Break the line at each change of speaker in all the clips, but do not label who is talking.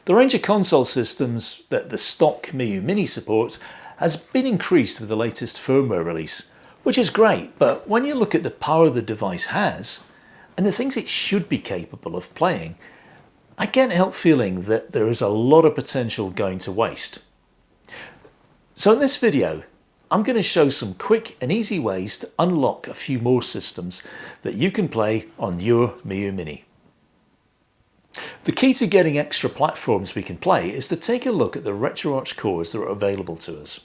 The range of console systems that the stock Miyoo Mini supports has been increased with the latest firmware release, which is great, but when you look at the power the device has and the things it should be capable of playing, I can't help feeling that there is a lot of potential going to waste. So in this video, I'm going to show some quick and easy ways to unlock a few more systems that you can play on your Miyoo Mini. The key to getting extra platforms we can play is to take a look at the RetroArch cores that are available to us.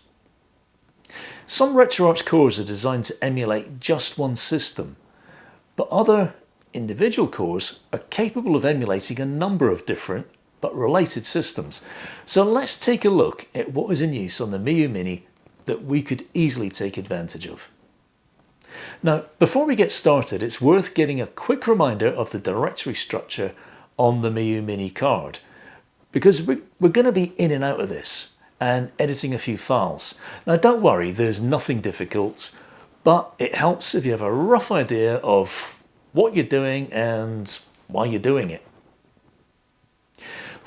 Some RetroArch cores are designed to emulate just one system, but other individual cores are capable of emulating a number of different but related systems. So let's take a look at what is in use on the Miyoo Mini that we could easily take advantage of. Now, before we get started, it's worth getting a quick reminder of the directory structure on the Miyoo Mini card, because we're going to be in and out of this and editing a few files. Now don't worry, there's nothing difficult, but it helps if you have a rough idea of what you're doing and why you're doing it.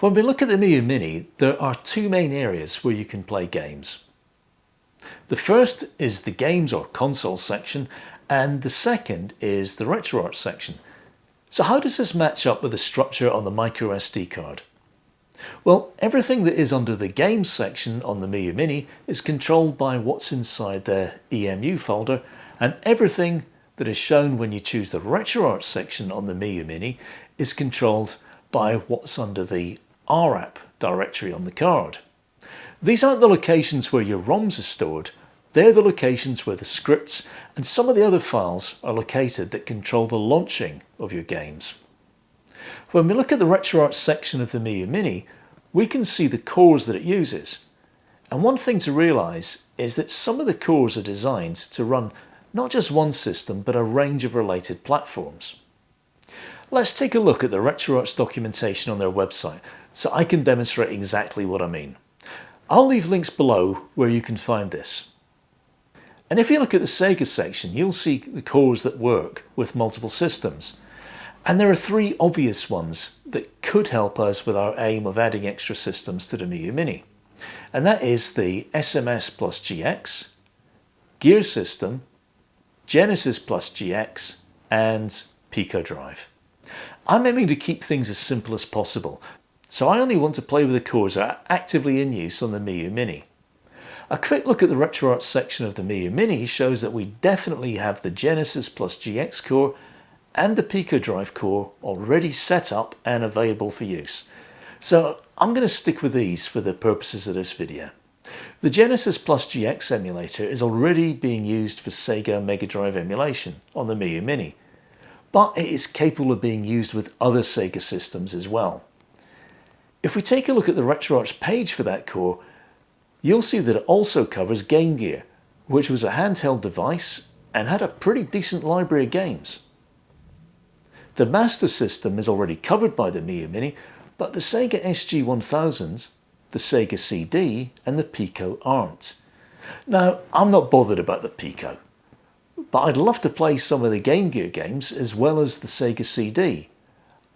When we look at the Miyoo Mini, there are two main areas where you can play games. The first is the games or console section, and the second is the RetroArch section. So how does this match up with the structure on the micro SD card? Well, everything that is under the games section on the Miyoo Mini is controlled by what's inside the EMU folder, and everything that is shown when you choose the RetroArch section on the Miyoo Mini is controlled by what's under the RAP directory on the card. These aren't the locations where your ROMs are stored, they're the locations where the scripts and some of the other files are located that control the launching of your games. When we look at the RetroArch section of the Miyoo Mini, we can see the cores that it uses. And one thing to realise is that some of the cores are designed to run not just one system but a range of related platforms. Let's take a look at the RetroArch documentation on their website so I can demonstrate exactly what I mean. I'll leave links below where you can find this. And if you look at the Sega section, you'll see the cores that work with multiple systems. And there are three obvious ones that could help us with our aim of adding extra systems to the Miyoo Mini. And that is the SMS plus GX, Gear System, Genesis plus GX, and Pico Drive. I'm aiming to keep things as simple as possible, so I only want to play with the cores that are actively in use on the Miyoo Mini. A quick look at the RetroArch section of the Miyoo Mini shows that we definitely have the Genesis plus GX core and the Pico Drive core already set up and available for use. So I'm going to stick with these for the purposes of this video. The Genesis plus GX emulator is already being used for Sega Mega Drive emulation on the Miyoo Mini, but it is capable of being used with other Sega systems as well. If we take a look at the RetroArch page for that core, you'll see that it also covers Game Gear, which was a handheld device and had a pretty decent library of games. The Master System is already covered by the Miyoo Mini, but the Sega SG-1000, the Sega CD and the Pico aren't. Now, I'm not bothered about the Pico, but I'd love to play some of the Game Gear games as well as the Sega CD.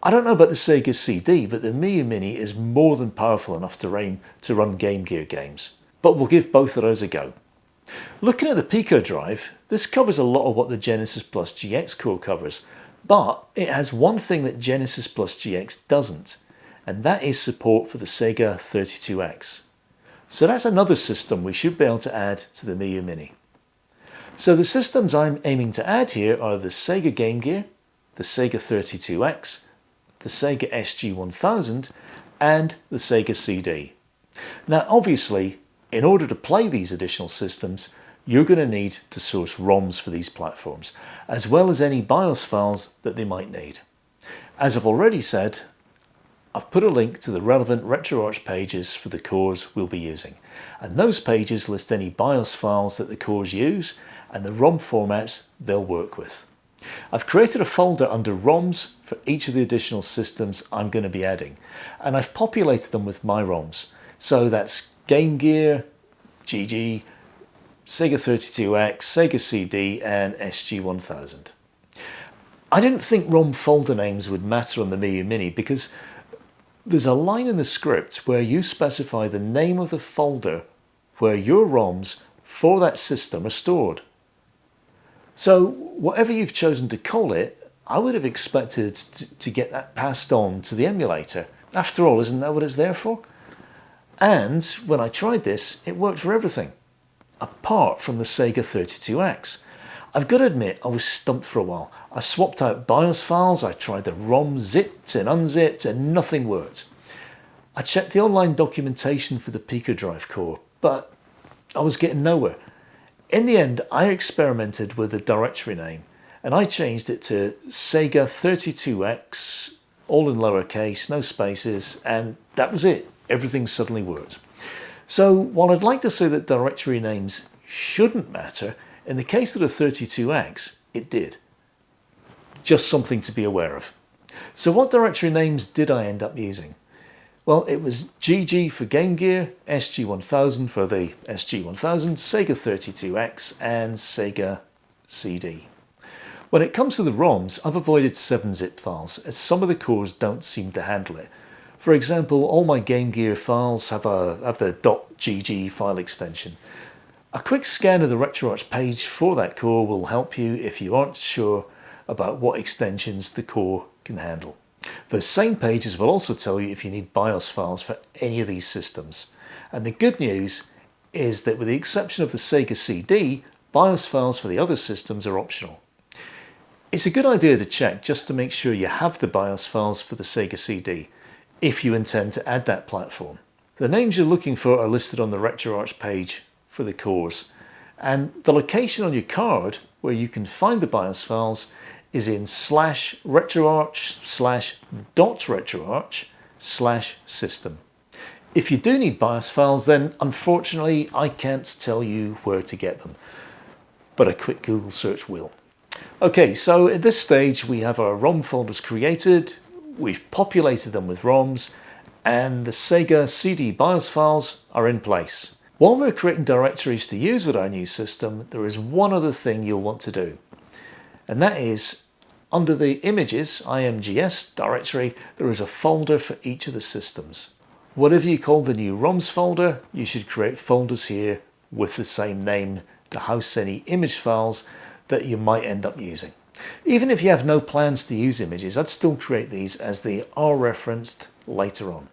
I don't know about the Sega CD, but the Miyoo Mini is more than powerful enough to run Game Gear games. But we'll give both of those a go. Looking at the Pico Drive, this covers a lot of what the Genesis plus GX core covers, but it has one thing that Genesis plus GX doesn't, and that is support for the Sega 32X. So that's another system we should be able to add to the Miyoo Mini. So the systems I'm aiming to add here are the Sega Game Gear, the Sega 32X, the Sega SG-1000 and the Sega CD. Now obviously, in order to play these additional systems, you're going to need to source ROMs for these platforms, as well as any BIOS files that they might need. As I've already said, I've put a link to the relevant RetroArch pages for the cores we'll be using, and those pages list any BIOS files that the cores use and the ROM formats they'll work with. I've created a folder under ROMs for each of the additional systems I'm going to be adding, and I've populated them with my ROMs. So that's Game Gear, GG, Sega 32X, Sega CD and There's a line in the script where you specify the name of the folder where your ROMs for that system are stored. So whatever you've chosen to call it, I would have expected to get that passed on to the emulator. After all, isn't that what it's there for? And when I tried this, it worked for everything, apart from the Sega 32X. I've got to admit, I was stumped for a while. I swapped out BIOS files, I tried the ROM zipped and unzipped, and nothing worked. I checked the online documentation for the Pico Drive core, but I was getting nowhere. In the end, I experimented with the directory name, and I changed it to Sega 32X, all in lowercase, no spaces, and that was it. Everything suddenly worked. So while I'd like to say that directory names shouldn't matter, in the case of the 32X, it did. Just something to be aware of. So what directory names did I end up using? Well, it was GG for Game Gear, SG-1000 for the SG-1000, Sega 32X, and Sega CD. When it comes to the ROMs, I've avoided 7-zip files, as some of the cores don't seem to handle it. For example, all my Game Gear files have the .gg file extension. A quick scan of the RetroArch page for that core will help you if you aren't sure about what extensions the core can handle. The same pages will also tell you if you need BIOS files for any of these systems. And the good news is that with the exception of the Sega CD, BIOS files for the other systems are optional. It's a good idea to check just to make sure you have the BIOS files for the Sega CD, if you intend to add that platform. The names you're looking for are listed on the RetroArch page for the cores, and the location on your card where you can find the BIOS files is in /retroarch/.retroarch/system. If you do need BIOS files, then unfortunately I can't tell you where to get them, but a quick Google search will. Okay, so at this stage we have our ROM folders created, we've populated them with ROMs, and the Sega CD BIOS files are in place. While we're creating directories to use with our new system, there is one other thing you'll want to do. And that is, under the Images IMGS directory, there is a folder for each of the systems. Whatever you call the new ROMs folder, you should create folders here with the same name to house any image files that you might end up using. Even if you have no plans to use images, I'd still create these as they are referenced later on.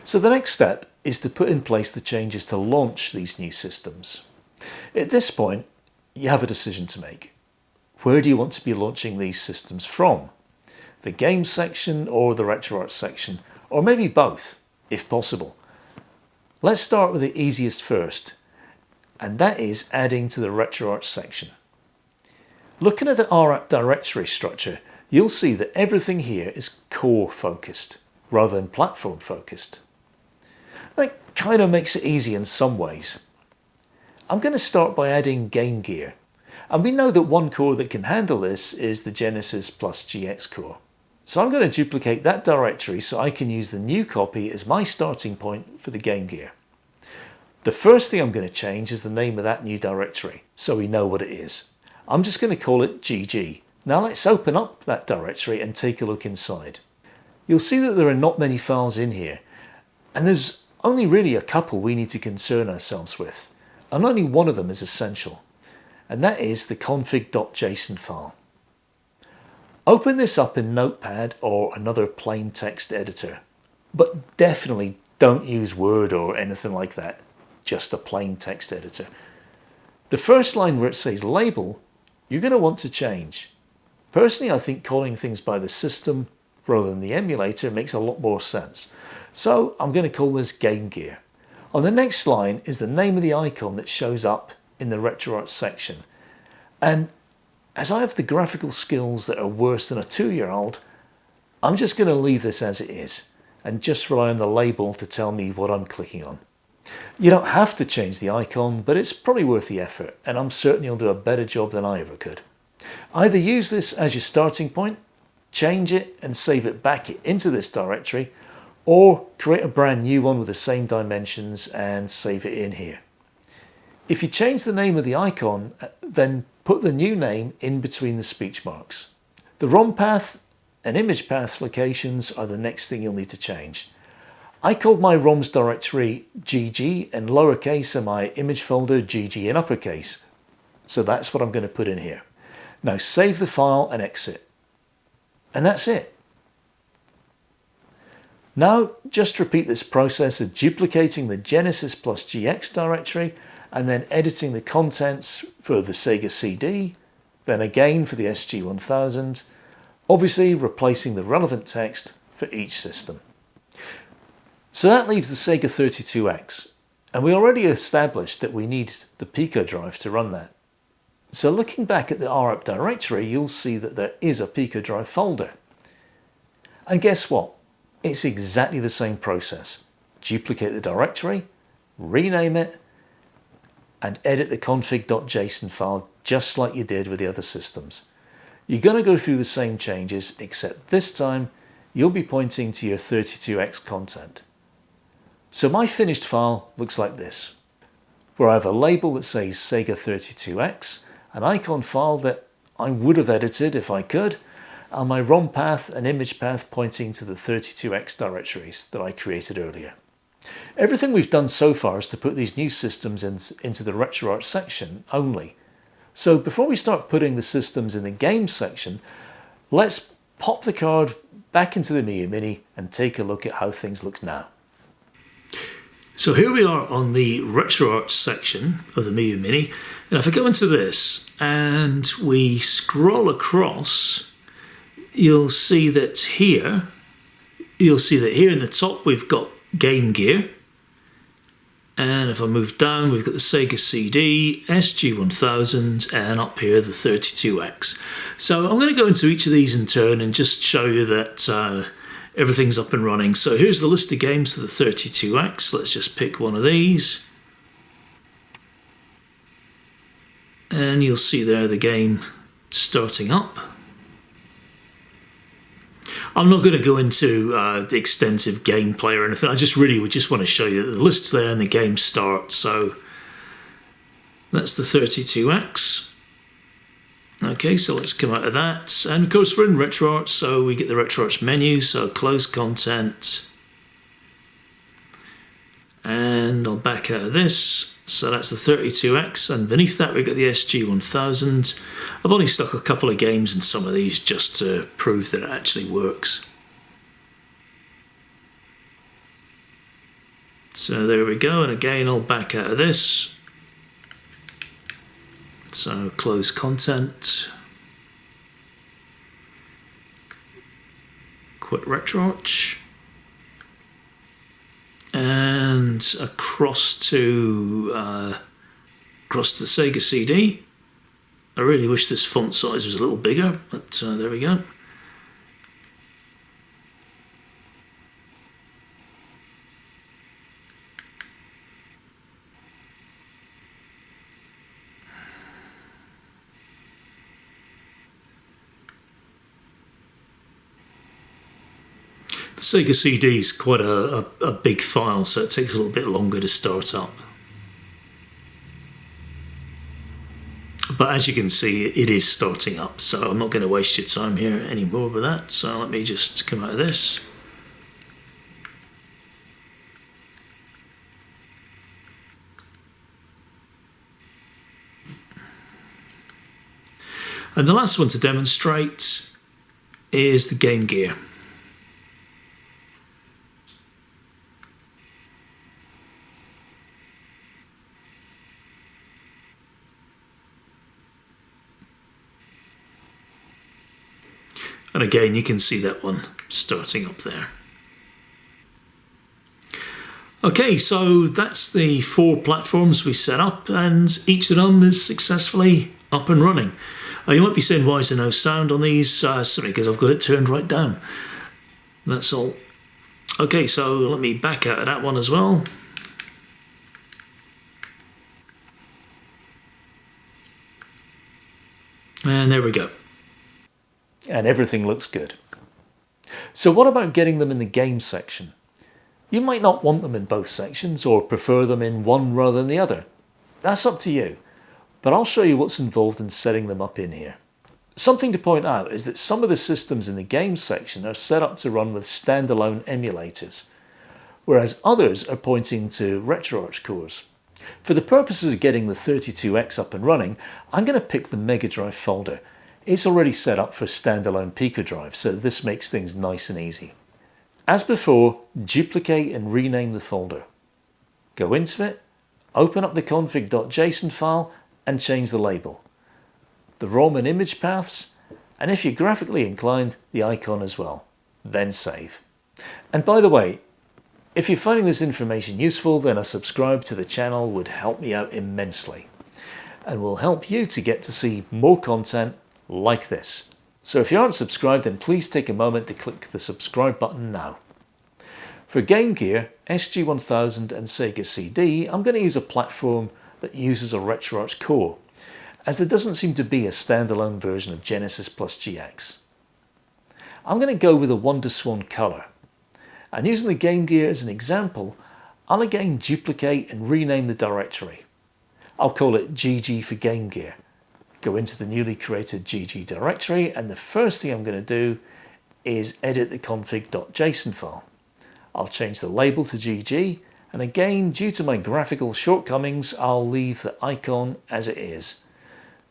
So the next step is to put in place the changes to launch these new systems. At this point, you have a decision to make. Where do you want to be launching these systems from? The Games section or the RetroArch section, or maybe both, if possible. Let's start with the easiest first, and that is adding to the RetroArch section. Looking at the RAP directory structure, you'll see that everything here is core focused rather than platform focused. That kind of makes it easy in some ways. I'm going to start by adding Game Gear, and we know that one core that can handle this is the Genesis plus GX core. So I'm going to duplicate that directory so I can use the new copy as my starting point for the Game Gear. The first thing I'm going to change is the name of that new directory, so we know what it is. I'm just going to call it GG. Now let's open up that directory and take a look inside. You'll see that there are not many files in here, and there's only really a couple we need to concern ourselves with, and only one of them is essential, and that is the config.json file. Open this up in Notepad or another plain text editor, but definitely don't use Word or anything like that, just a plain text editor. The first line where it says label, you're going to want to change. Personally, I think calling things by the system rather than the emulator makes a lot more sense. So I'm going to call this Game Gear. On the next line is the name of the icon that shows up in the RetroArch section. And as I have the graphical skills that are worse than a 2-year-old, I'm just going to leave this as it is and just rely on the label to tell me what I'm clicking on. You don't have to change the icon, but it's probably worth the effort, and I'm certain you'll do a better job than I ever could. Either use this as your starting point, change it and save it back into this directory, or create a brand new one with the same dimensions and save it in here. If you change the name of the icon, then put the new name in between the speech marks. The ROM path and image path locations are the next thing you'll need to change. I called my ROMs directory GG in lowercase and my image folder GG in uppercase. So that's what I'm going to put in here. Now save the file and exit. And that's it. Now just repeat this process of duplicating the Genesis plus GX directory and then editing the contents for the Sega CD, then again for the SG-1000, obviously replacing the relevant text for each system. So that leaves the Sega 32X, and we already established that we need the Pico drive to run that. So looking back at the RUP directory, you'll see that there is a Pico drive folder. And guess what? It's exactly the same process. Duplicate the directory, rename it, and edit the config.json file just like you did with the other systems. You're going to go through the same changes, except this time you'll be pointing to your 32X content. So my finished file looks like this, where I have a label that says Sega 32X, an icon file that I would have edited if I could, and my ROM path and image path pointing to the 32X directories that I created earlier. Everything we've done so far is to put these new systems into the RetroArch section only. So before we start putting the systems in the games section, let's pop the card back into the Miyoo Mini and take a look at how things look now. So here we are on the RetroArch section of the Miyoo Mini, and if I go into this and we scroll across, you'll see that here in the top we've got Game Gear, and if I move down we've got the Sega CD, SG-1000, and up here the 32X. So I'm going to go into each of these in turn and just show you that everything's up and running. So here's the list of games for the 32X. Let's just pick one of these. And you'll see there the game starting up. I'm not going to go into the extensive gameplay or anything. I just really would just want to show you that the list's there and the game starts. So that's the 32X. Okay, so let's come out of that. And of course we're in RetroArch, so we get the RetroArch menu, so close content. And I'll back out of this. So that's the 32X, and beneath that we've got the SG-1000. I've only stuck a couple of games in some of these just to prove that it actually works. So there we go, and again I'll back out of this. So close content. Quit RetroArch. And across to the Sega CD. I really wish this font size was a little bigger, but there we go. The Sega CD is quite a big file, so it takes a little bit longer to start up. But as you can see, it is starting up, so I'm not going to waste your time here anymore with that. So let me just come out of this. And the last one to demonstrate is the Game Gear. And again, you can see that one starting up there. Okay, so that's the 4 platforms we set up, and each of them is successfully up and running. You might be saying, why is there no sound on these? Simply because I've got it turned right down. That's all. Okay, so let me back out of that one as well. And there we go. And everything looks good. So what about getting them in the game section? You might not want them in both sections or prefer them in one rather than the other. That's up to you, but I'll show you what's involved in setting them up in here. Something to point out is that some of the systems in the game section are set up to run with standalone emulators. whereas others are pointing to RetroArch cores. For the purposes of getting the 32X up and running, I'm going to pick the Mega Drive folder. It's already set up for standalone Pico drive, so this makes things nice and easy. As before, duplicate and rename the folder. Go into it, open up the config.json file and change the label, the ROM and image paths, and if you're graphically inclined, the icon as well. Then save. And by the way, if you're finding this information useful, then a subscribe to the channel would help me out immensely and will help you to get to see more content like this. So if you aren't subscribed, then please take a moment to click the subscribe button now. For Game Gear, SG-1000 and Sega CD, I'm going to use a platform that uses a RetroArch core, as there doesn't seem to be a standalone version of Genesis plus GX. I'm going to go with a WonderSwan color. And using the Game Gear as an example, I'll again duplicate and rename the directory. I'll call it GG for Game Gear. Go into the newly created GG directory, and the first thing I'm going to do is edit the config.json file. I'll change the label to GG, and again, due to my graphical shortcomings, I'll leave the icon as it is.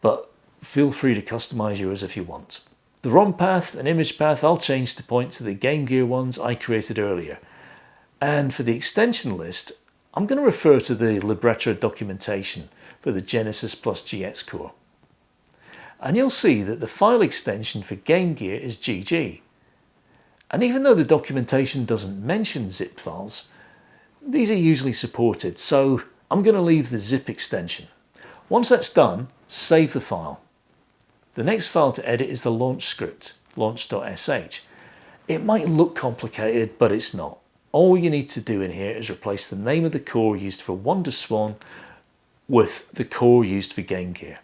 But feel free to customize yours if you want. The ROM path and image path I'll change to point to the Game Gear ones I created earlier. And for the extension list, I'm going to refer to the libretto documentation for the Genesis plus GX core. And you'll see that the file extension for Game Gear is GG. And even though the documentation doesn't mention zip files, these are usually supported, so I'm going to leave the zip extension. Once that's done, save the file. The next file to edit is the launch script, launch.sh. It might look complicated, but it's not. All you need to do in here is replace the name of the core used for WonderSwan with the core used for Game Gear.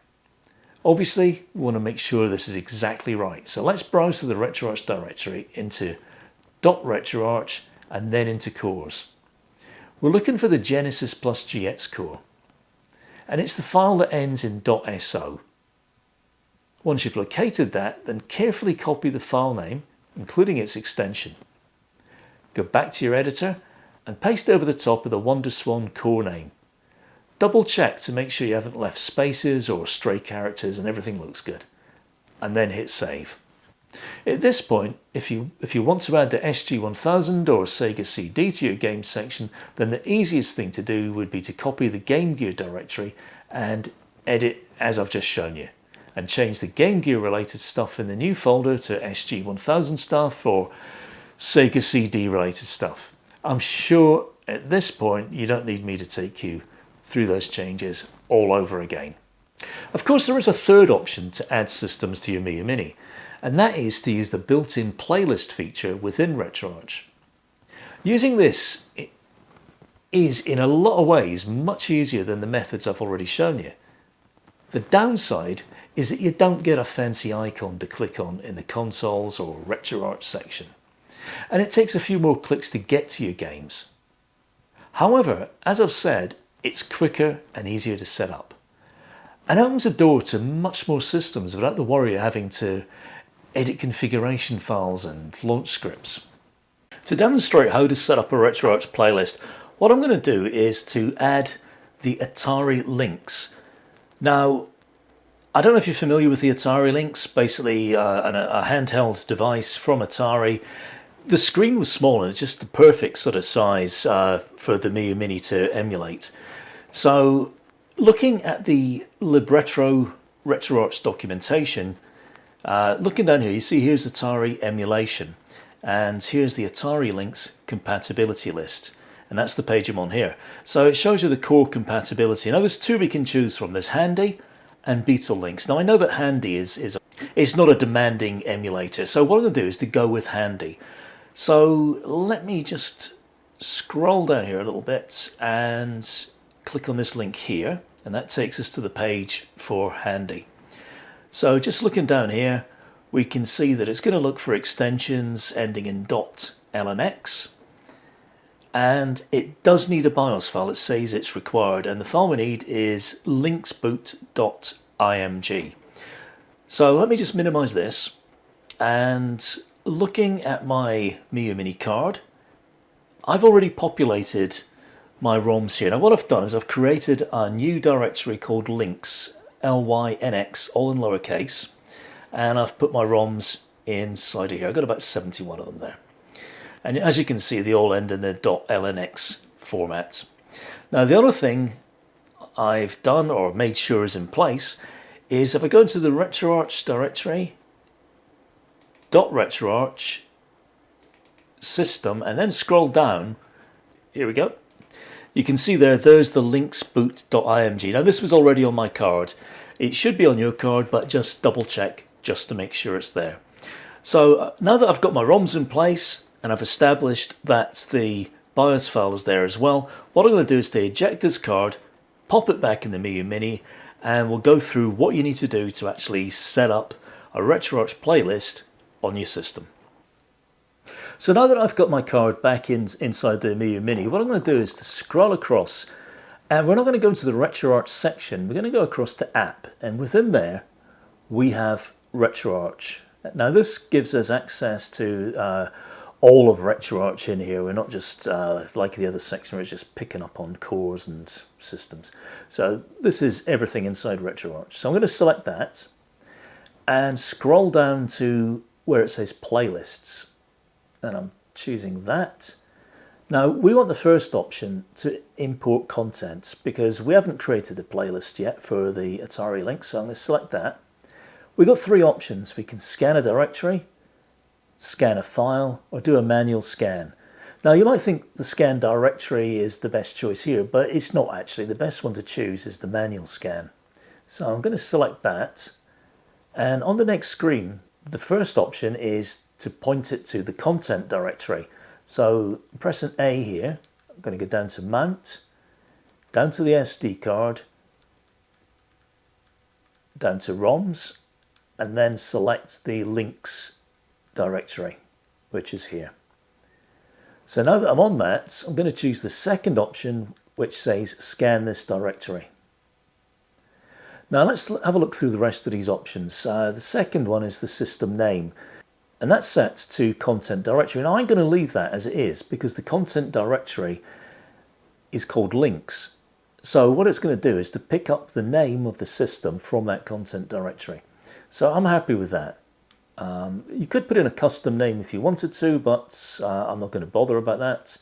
Obviously, we want to make sure this is exactly right. So let's browse to the RetroArch directory into .retroarch and then into cores. We're looking for the Genesis plus GX core. And it's the file that ends in .so. Once you've located that, then carefully copy the file name, including its extension. Go back to your editor and paste over the top of the WonderSwan core name. Double check to make sure you haven't left spaces or stray characters and everything looks good. And then hit save. At this point, if you want to add the SG-1000 or Sega CD to your game section, then the easiest thing to do would be to copy the Game Gear directory and edit as I've just shown you, and change the Game Gear related stuff in the new folder to SG-1000 stuff or Sega CD related stuff. I'm sure at this point you don't need me to take you through those changes all over again. Of course, there is a third option to add systems to your Miyoo Mini, and that is to use the built-in playlist feature within RetroArch. Using this is in a lot of ways much easier than the methods I've already shown you. The downside is that you don't get a fancy icon to click on in the consoles or RetroArch section, and it takes a few more clicks to get to your games. However, as I've said, it's quicker and easier to set up, and opens the door to much more systems without the worry of having to edit configuration files and launch scripts. To demonstrate how to set up a RetroArch playlist, what I'm going to do is to add the Atari links. Now, I don't know if you're familiar with the Atari links, basically a handheld device from Atari. The screen was small and it's just the perfect sort of size for the Miyoo Mini to emulate. So looking at the libretto RetroArch documentation, looking down here, you see here's Atari emulation, and here's the Atari links compatibility list, and that's the page I'm on here. So it shows you the core compatibility. Now there's two we can choose from. There's Handy and Beetle links. Now I know that Handy is not a demanding emulator, so what I'm going to do is to go with Handy. So let me just scroll down here a little bit and click on this link here, and that takes us to the page for Handy. So just looking down here, we can see that it's going to look for extensions ending in .lnx, and it does need a BIOS file. It says it's required, and the file we need is linksboot.img. So let me just minimize this, and looking at my Miyoo Mini card, I've already populated my ROMs here. Now what I've done is I've created a new directory called links, LYNX, all in lowercase, and I've put my ROMs inside of here. I've got about 71 of them there. And as you can see, they all end in the .lnx format. Now the other thing I've done or made sure is in place is if I go into the RetroArch directory, .RetroArch, system, and then scroll down, here we go. You can see there's the links boot.img. Now this was already on my card. It should be on your card, but just double check just to make sure it's there. So now that I've got my ROMs in place and I've established that the BIOS file is there as well, what I'm going to do is to eject this card, pop it back in the Miyoo Mini, and we'll go through what you need to do to actually set up a RetroArch playlist on your system. So now that I've got my card back inside the Miyoo Mini, what I'm going to do is to scroll across, and we're not going to go into the RetroArch section, we're going to go across to App, and within there we have RetroArch. Now this gives us access to all of RetroArch in here. We're not just like the other section where it's just picking up on cores and systems. So this is everything inside RetroArch. So I'm going to select that and scroll down to where it says playlists. And I'm choosing that. Now we want the first option to import content because we haven't created a playlist yet for the Atari Lynx, so I'm going to select that. We've got three options. We can scan a directory, scan a file, or do a manual scan. Now you might think the scan directory is the best choice here, but it's not actually. The best one to choose is the manual scan. So I'm going to select that, and on the next screen the first option is to point it to the content directory. So I'm pressing A here. I'm going to go down to Mount, down to the SD card, down to ROMs, and then select the links directory, which is here. So now that I'm on that, I'm going to choose the second option, which says scan this directory. Now let's have a look through the rest of these options. The second one is the system name, and that's set to content directory. And I'm going to leave that as it is because the content directory is called links. So what it's going to do is to pick up the name of the system from that content directory. So I'm happy with that. You could put in a custom name if you wanted to, but I'm not going to bother about that.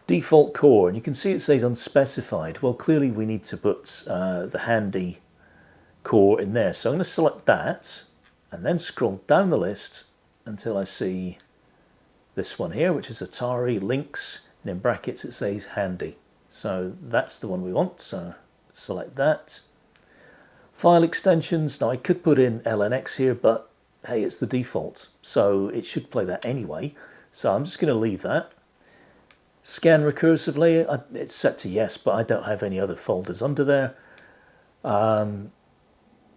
Default core, and you can see it says unspecified. Well, clearly we need to put the handy core in there. So I'm going to select that and then scroll down the list until I see this one here, which is Atari Lynx, and in brackets it says handy. So that's the one we want, so select that. File extensions, now I could put in LNX here, but hey, it's the default, so it should play that anyway. So I'm just going to leave that. Scan recursively, it's set to yes, but I don't have any other folders under there.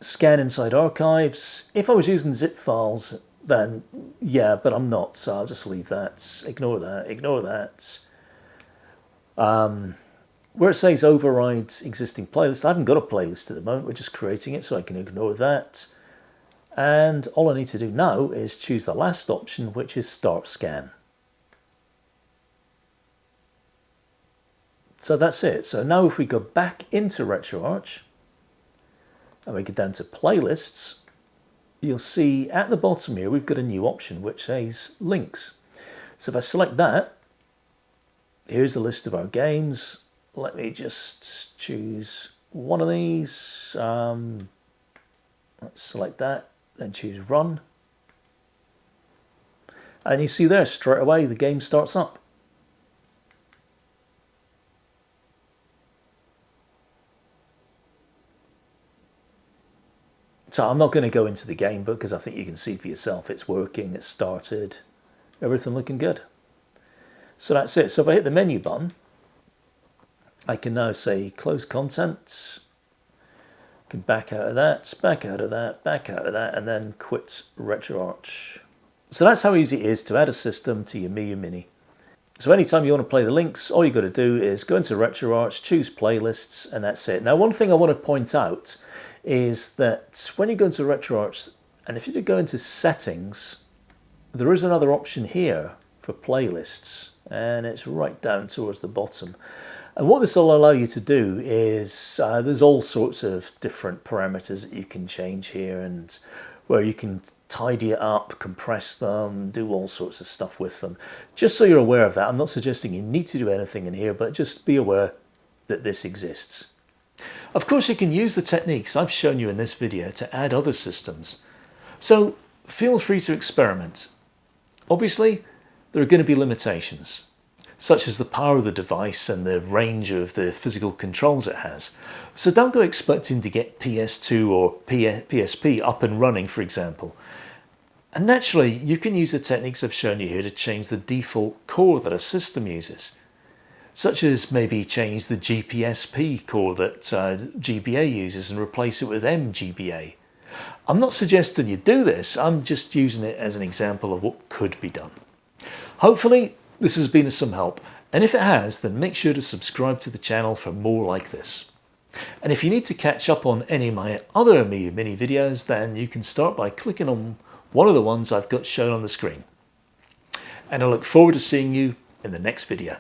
Scan inside archives. If I was using zip files, then yeah, but I'm not, so I'll just leave that. Ignore that, ignore that. Where it says override existing playlist, I haven't got a playlist at the moment, we're just creating it, so I can ignore that. And all I need to do now is choose the last option, which is start scan. So that's it. So now if we go back into RetroArch and we go down to playlists, you'll see at the bottom here we've got a new option which says links. So if I select that, here's a list of our games. Let me just choose one of these. Let's select that, then choose run. And you see there straight away the game starts up. So I'm not going to go into the game because I think you can see for yourself it's working, it's started, everything looking good. So that's it. So if I hit the menu button, I can now say close contents, can back out of that, back out of that, back out of that, and then quit RetroArch. So that's how easy it is to add a system to your Miyoo Mini. So anytime you want to play the links, all you got to do is go into RetroArch, choose playlists, and that's it. Now one thing I want to point out is that when you go into RetroArch, and if you go into settings, there is another option here for playlists. and it's right down towards the bottom. And what this will allow you to do is there's all sorts of different parameters that you can change here, and where you can tidy it up, compress them, do all sorts of stuff with them. Just so you're aware of that, I'm not suggesting you need to do anything in here, but just be aware that this exists. Of course, you can use the techniques I've shown you in this video to add other systems. So feel free to experiment. Obviously, there are going to be limitations, such as the power of the device and the range of the physical controls it has. So don't go expecting to get PS2 or PSP up and running, for example. And naturally, you can use the techniques I've shown you here to change the default core that a system uses, such as maybe change the GPSP core that GBA uses and replace it with MGBA. I'm not suggesting you do this, I'm just using it as an example of what could be done. Hopefully this has been of some help, and if it has, then make sure to subscribe to the channel for more like this. And if you need to catch up on any of my other Miyoo Mini videos, then you can start by clicking on one of the ones I've got shown on the screen. And I look forward to seeing you in the next video.